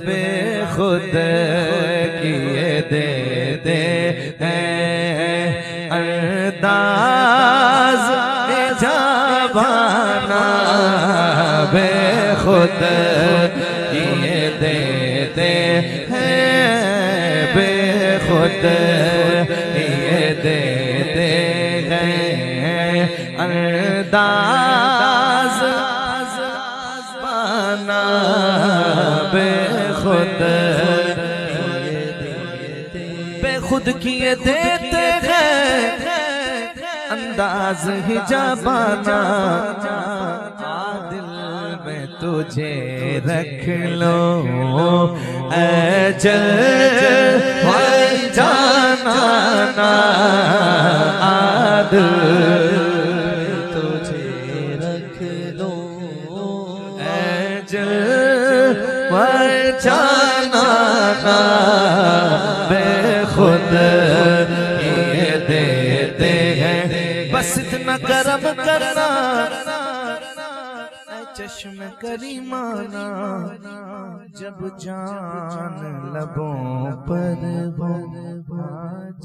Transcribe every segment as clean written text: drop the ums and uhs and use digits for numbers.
बेखुद किए दे हैं अंदाज जाबाना, बेखुद किए दे हैं बेखुद किए दे हैं अंदाज बाना, बेखुद किए देते हैं अंदाज ही जाबाना, दिल में तुझे रख लो अजल जाना ना, दिल तुझे रख लो अजल जाना ना, बेखुद ये देते हैं। बस इतना करम करना चश्म करीमाना, जब जान लबों पर हो,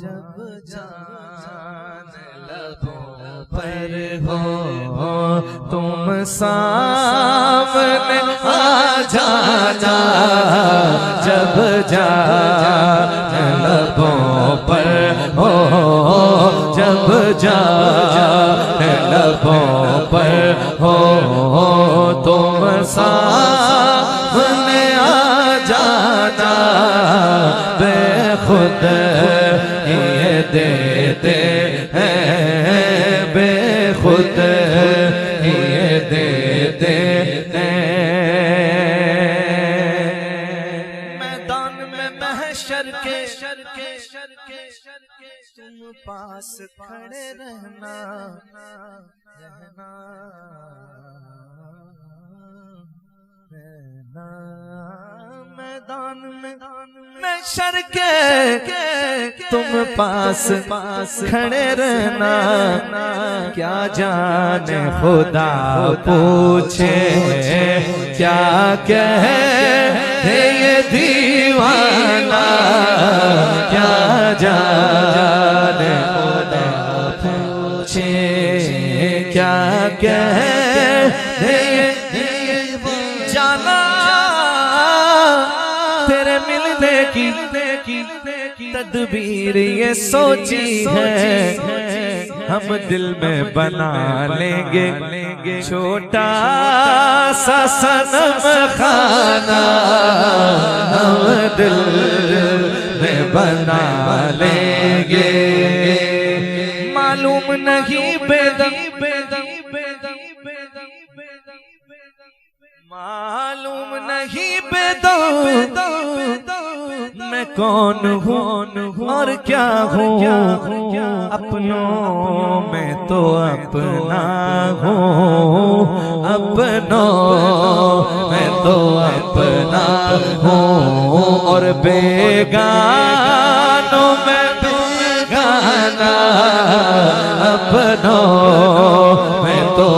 जब जान लबों पर हो, तुम सामने आ जाना, जब जान लबों पर हो, जब जान लबों पर हो, तुम सामने आ जाना, बेखुद ये देते हैं, बेखुद ये देते हैं। मैदान में महशर के तुम पास खड़े रहना, मैदान में महशर के तुम पास खड़े रहना, क्या जाने खुदा पूछे क्या कहे ये दीवाना, क्या जाने खुदा पूछे क्या कहे जाना, तेरे मिलने की तदबीर ये सोची है, हम दिल में बना लेंगे छोटा सा सनम खाना, हम दिल में बना लेंगे, मालूम नहीं बेदम मालूम नहीं बेदम मैं कौन हूँ और क्या हूँ, अपनों में तो अपना हूँ, अपनों में तो अपना हूँ, और बेगानों में बेगाना, अपनों में तो